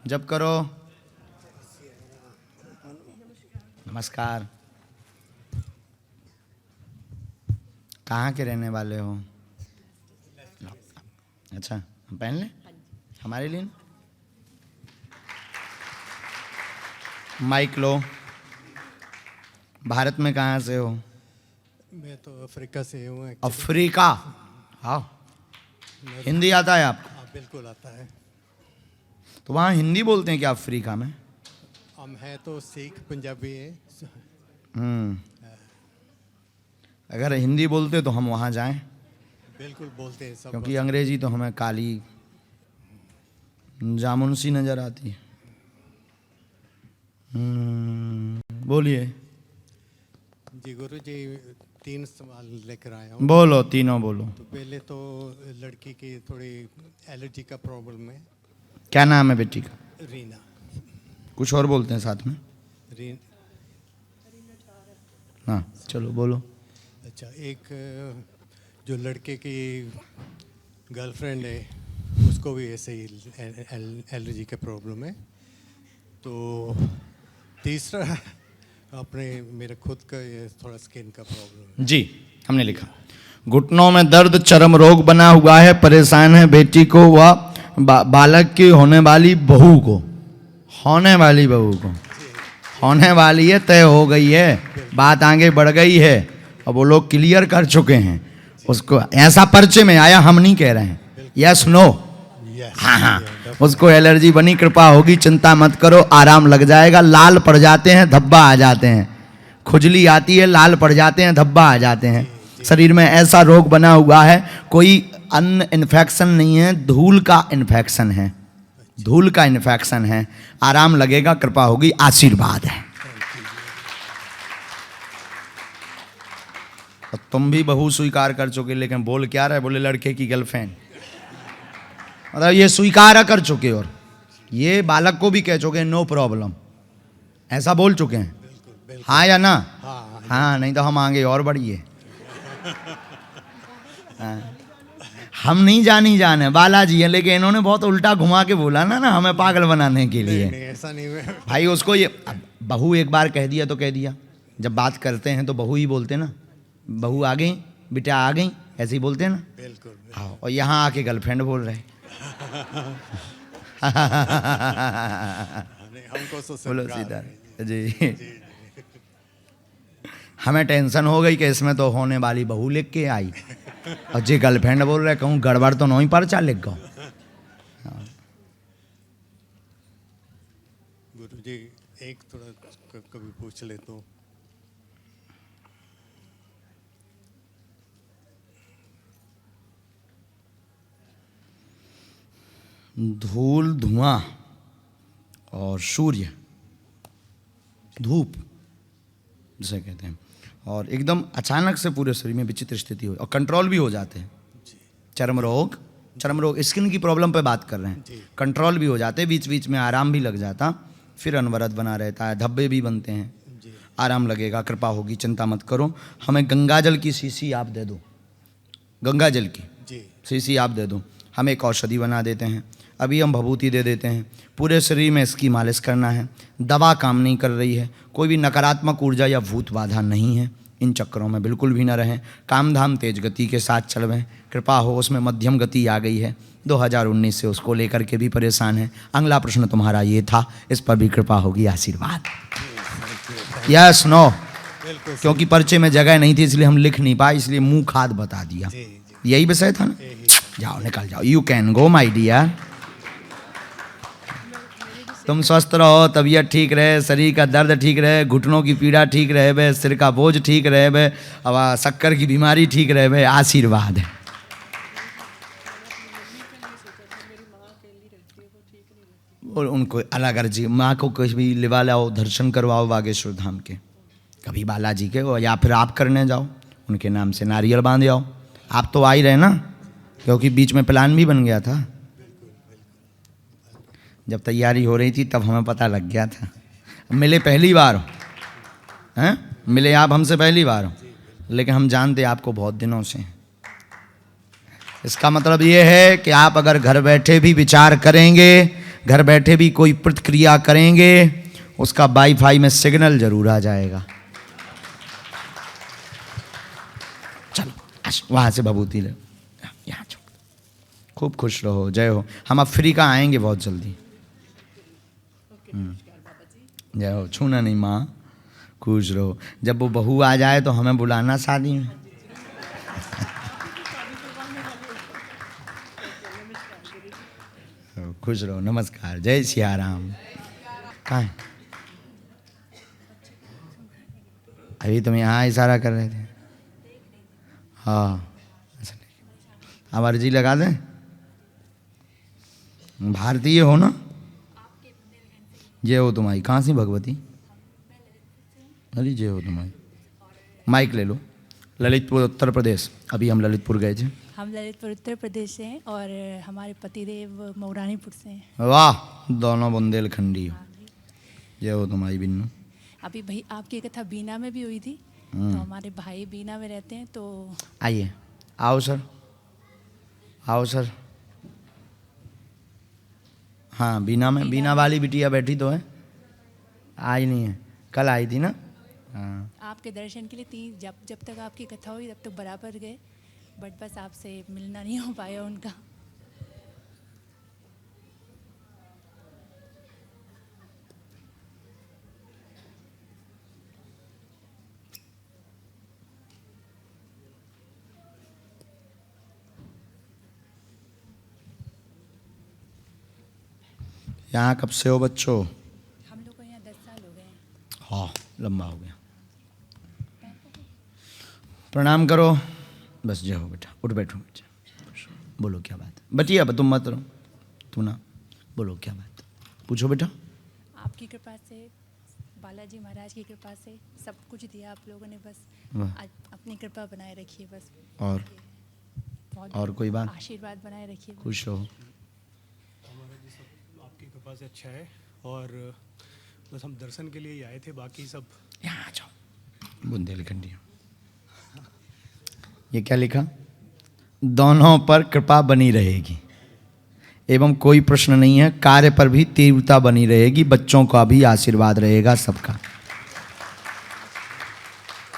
जप करो। नमस्कार। कहाँ के रहने वाले हो? अच्छा, हम पहन लें हमारे लिए। माइक लो। भारत में कहाँ से हो? मैं तो अफ्रीका से हूँ। अफ्रीका? हाँ। हिंदी आता है आपको? हाँ, बिल्कुल आता है। तो वहाँ हिंदी बोलते हैं क्या अफ्रीका में? हम हैं तो सिख पंजाबी है। अगर हिंदी बोलते तो हम वहाँ जाएं, बिल्कुल बोलते हैं सब। क्योंकि अंग्रेजी तो हमें काली जामुन सी नजर आती है। बोलिए। जी गुरु जी, 3 सवाल लेकर आया हूँ। बोलो, तीनों बोलो। तो पहले तो लड़की की थोड़ी एलर्जी का प्रॉब्लम है। क्या नाम है बेटी का? रीना। कुछ और बोलते हैं साथ में? हाँ चलो बोलो। अच्छा, एक जो लड़के की गर्लफ्रेंड है उसको भी ऐसे ही एलर्जी का प्रॉब्लम है। तो तीसरा अपने मेरे खुद का ये थोड़ा स्किन का प्रॉब्लम है। जी, हमने लिखा। घुटनों में दर्द, चर्म रोग बना हुआ है, परेशान है बेटी को व बालक की होने वाली बहू को। होने वाली बहू को होने वाली है, तय हो गई है, बात आगे बढ़ गई है। अब वो लोग क्लियर कर चुके हैं उसको। ऐसा पर्चे में आया, हम नहीं कह रहे हैं। Yes no? हाँ हाँ, उसको एलर्जी बनी, कृपा होगी, चिंता मत करो, आराम लग जाएगा। लाल पड़ जाते हैं, धब्बा आ जाते हैं, खुजली आती है, लाल पड़ जाते हैं, धब्बा आ जाते हैं। शरीर में ऐसा रोग बना हुआ है, कोई अन्य इन्फेक्शन नहीं है, धूल का इन्फेक्शन है, धूल का इन्फेक्शन है। आराम लगेगा, कृपा होगी, आशीर्वाद है। और तुम भी बहू स्वीकार कर चुके, लेकिन बोल क्या रहे? बोले लड़के की गर्लफ्रेंड। मतलब ये स्वीकार कर चुके और ये बालक को भी कह चुके नो प्रॉब्लम, ऐसा बोल चुके हैं। हाँ या ना? हाँ, नहीं तो हम आगे और बढ़िए। हाँ। हम नहीं जाने बालाजी है, लेकिन इन्होंने बहुत उल्टा घुमा के बोला ना हमें पागल बनाने के लिए। नहीं, ऐसा नहीं है भाई। उसको ये बहू एक बार कह दिया तो कह दिया। जब बात करते हैं तो बहू ही बोलते ना, बहू आ गई, बेटा आ गई, ऐसे ही बोलते हैं ना। बिल्कुल। हाँ, और यहाँ आके गर्लफ्रेंड बोल रहे। हमको तो बोलो सीधा जी। हमें टेंशन हो गई कि इसमें तो होने वाली बहू लिख के आई और जी गर्लफ्रेंड बोल रहे। कहूँ गड़बड़ तो नहीं, पर्चा लिख गो। गुरु जी एक थोड़ा कभी पूछ ले तो। धूल, धुआं और सूर्य, धूप जिसे कहते हैं, और एकदम अचानक से पूरे शरीर में विचित्र स्थिति हो और कंट्रोल भी हो जाते हैं। चर्म रोग, स्किन की प्रॉब्लम पे बात कर रहे हैं। कंट्रोल भी हो जाते हैं, बीच बीच में आराम भी लग जाता, फिर अनवरत बना रहता है, धब्बे भी बनते हैं। आराम लगेगा, कृपा होगी, चिंता मत करो। हमें गंगाजल की शीशी आप दे दो, गंगाजल की शीशी आप दे दो, हम एक औषधि बना देते हैं। अभी हम भभूति दे देते हैं, पूरे शरीर में इसकी मालिश करना है। दवा काम नहीं कर रही है, कोई भी नकारात्मक ऊर्जा या भूत बाधा नहीं है, इन चक्करों में बिल्कुल भी ना रहें। काम धाम तेज गति के साथ चलवें, कृपा हो। उसमें मध्यम गति आ गई है, 2019 से उसको लेकर के भी परेशान है। अगला प्रश्न तुम्हारा ये था, इस पर भी कृपा होगी, आशीर्वाद। Yes no? क्योंकि पर्चे में जगह नहीं थी इसलिए हम लिख नहीं पाए, इसलिए मुंह खाद बता दिया। यही विषय था ना? जाओ, निकल जाओ, you can go my dear. तुम स्वस्थ रहो, तबीयत ठीक रहे, शरीर का दर्द ठीक रहे, घुटनों की पीड़ा ठीक रहे बे, सिर का बोझ ठीक रहे बे, अब शक्कर की बीमारी ठीक रहे बे, आशीर्वाद है। और उनको अलग अर्जी, माँ को कुछ भी लिवा लाओ, दर्शन करवाओ बागेश्वर धाम के, कभी बालाजी के, या फिर आप करने जाओ, उनके नाम से नारियल बांध आओ। आप तो आ ही रहे ना, क्योंकि बीच में प्लान भी बन गया था। जब तैयारी हो रही थी तब हमें पता लग गया था। मिले पहली बार हो, हैं? मिले आप हमसे पहली बार हो, लेकिन हम जानते आपको बहुत दिनों से। इसका मतलब ये है कि आप अगर घर बैठे भी विचार करेंगे, घर बैठे भी कोई प्रतिक्रिया करेंगे उसका वाईफाई में सिग्नल जरूर आ जाएगा। चलो वहां से भभूति ले, यहाँ छोड़। खूब खुश रहो, जय हो। हम अफ्रीका आएंगे बहुत जल्दी। जय हो। छूना नहीं माँ, खुश रहो। जब वो बहू आ जाए तो हमें बुलाना शादी में। खुश रहो। नमस्कार, जय सिया राम। कहाँ है? अभी तुम यहाँ इशारा कर रहे थे। हाँ, अब अर्जी लगा दें। भारतीय हो ना? जय हो तुम्हारी। कहाँ से भगवती? अरे जय हो तुम्हारी। माइक ले लो। ललितपुर उत्तर प्रदेश। अभी हम ललितपुर गए थे। हम ललितपुर उत्तर प्रदेश से हैं और हमारे पतिदेव मऊरानीपुर से हैं। वाह, दोनों बुंदेलखंडी हो। जय हो तुम्हारी बिन्नू। अभी भाई आपकी कथा बीना में भी हुई थी, तो हमारे भाई बीना में रहते हैं। तो आइए, आओ सर, आओ सर। हाँ, बीना में, बीना वाली बिटिया बैठी तो है, आज नहीं है, कल आई थी ना। हाँ, आपके दर्शन के लिए जब तक आपकी कथा हुई तब तक बराबर गए, बट बस आपसे मिलना नहीं हो पाया उनका। यहाँ कब से हो बच्चों? हम लोग को यहाँ 10 साल हो गए हैं। हाँ, लंबा हो गया। प्रणाम करो। बस जय हो बेटा, उठ बैठो बेटा। बोलो क्या बात है? बटिया तुम मत रहो, तुम ना बोलो क्या बात, पूछो बेटा। आपकी कृपा से, बालाजी महाराज की कृपा से सब कुछ दिया आप लोगों ने, बस वाह। अपनी कृपा बनाए रखिए बस। और बहुत कोई बात? आशीर्वाद बनाए रखिए बस। खुश रहो। हमारा जी सब आपकी कृपा से अच्छा है, और बस हम दर्शन के लिए ही आए थे, बाकी सब यहाँ आ जाओ। बुंदेलखंडी। ये क्या लिखा? दोनों पर कृपा बनी रहेगी एवं कोई प्रश्न नहीं है, कार्य पर भी तीव्रता बनी रहेगी, बच्चों का भी आशीर्वाद रहेगा सबका।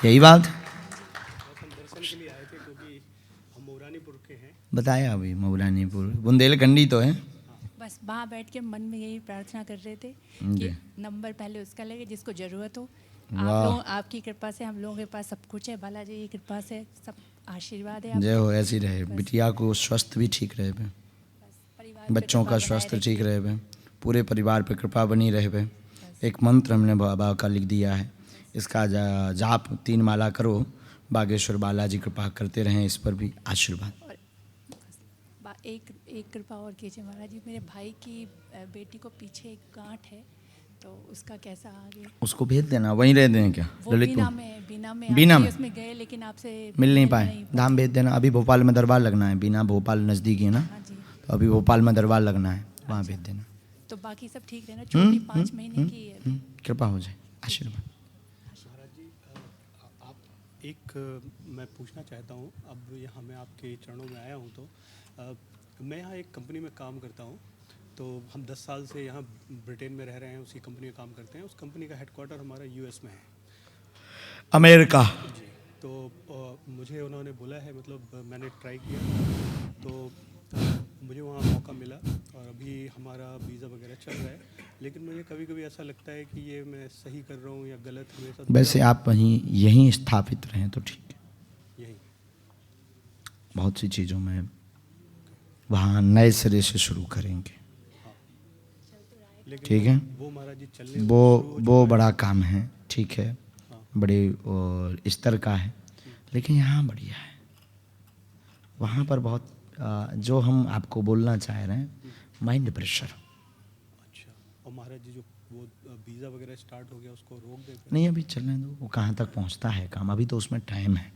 यही बात हम दर्शन के लिए आए थे, क्योंकि हम मऊरानीपुर के हैं। बताया अभी। मऊरानीपुर बुंदेलखंडी तो है। बस वहाँ बैठ के मन में यही प्रार्थना कर रहे थे जी। कि नंबर पहले उसका लगे जिसको ज़रूरत हो। वाह। आपकी कृपा से हम लोगों के पास सब कुछ है, बालाजी की कृपा से सब आशीर्वाद है। जय हो। ऐसी रहे, बिटिया को स्वास्थ्य भी ठीक रहे पे, परिवार पे बच्चों कृपा का बनाए स्वास्थ्य रखिए। ठीक रहे पे, पूरे परिवार पे कृपा बनी रहे पे। एक मंत्र हमने बाबा का लिख दिया है, इसका जाप 3 माला करो, बागेश्वर बालाजी कृपा करते रहें, इस पर भी आशीर्वाद। और एक कृपा और कीजिए महाराज जी, मेरे भाई की बेटी को पीछे एक गांठ है, तो उसका कैसा आगे? उसको भेज देना, वहीं रह दें क्या? वो बीना में बीना में उसमें गए, लेकिन आपसे मिल नहीं पाए, धाम भेज देना। अभी भोपाल में दरबार लगना है, बीना भोपाल नज़दीक है ना, हाँ जी। तो अभी भोपाल में दरबार लगना है, वहाँ भेज देना। तो बाकी सब ठीक रहना, छोटी 5 महीने की है अभी। कृपा हो जाए, आशीर्वाद। महाराज जी, आप एक मैं पूछना चाहता हूँ, अब यहाँ मैं आपके चरणों में आया हूँ, तो मैं यहाँ एक कंपनी में काम करता हूँ। तो हम 10 साल से यहाँ ब्रिटेन में रह रहे हैं, उसी कंपनी में काम करते हैं। उस कंपनी का हेडक्वार्टर हमारा यूएस में है, अमेरिका। जी। तो मुझे उन्होंने बोला है, मतलब मैंने ट्राई किया, तो मुझे वहाँ मौका मिला, और अभी हमारा वीज़ा वगैरह चल रहा है। लेकिन मुझे कभी कभी ऐसा लगता है कि ये मैं सही कर रहा हूँ या गलत, हमेशा वैसे आप यहीं स्थापित रहें तो ठीक है। यही। बहुत सी चीज़ों में वहाँ नए सिरे से शुरू करेंगे, लेकिन ठीक है। वो महाराज जी चलने वो बड़ा काम है, ठीक है, बड़े स्तर का है, लेकिन यहाँ बढ़िया है। वहाँ पर बहुत जो हम आपको बोलना चाह रहे हैं, माइंड प्रेशर। अच्छा। और महाराज जी जो वो वीज़ा वगैरह स्टार्ट हो गया, उसको रोक देते? नहीं, अभी चलने दो, वो कहाँ तक पहुँचता है काम, अभी तो उसमें टाइम है।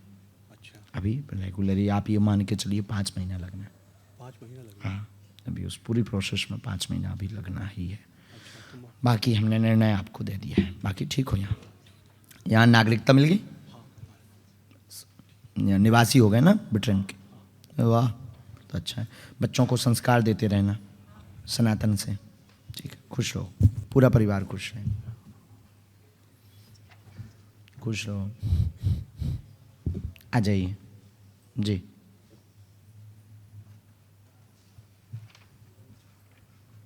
अच्छा। अभी रेगुलरली आप ये मान के चलिए 5 महीना लगना है। 5 महीना लगेगा? हाँ, अभी उस पूरी प्रोसेस में 5 महीना अभी लगना ही है। अच्छा। तो बाकी हमने निर्णय आपको दे दिया है, बाकी ठीक हो। यहाँ नागरिकता मिल गई, निवासी हो गए ना ब्रिटेन के। वाह, तो अच्छा है। बच्चों को संस्कार देते रहना सनातन से, खुश रहो, पूरा परिवार खुश रहे, खुश रहो। आ जाइए जी।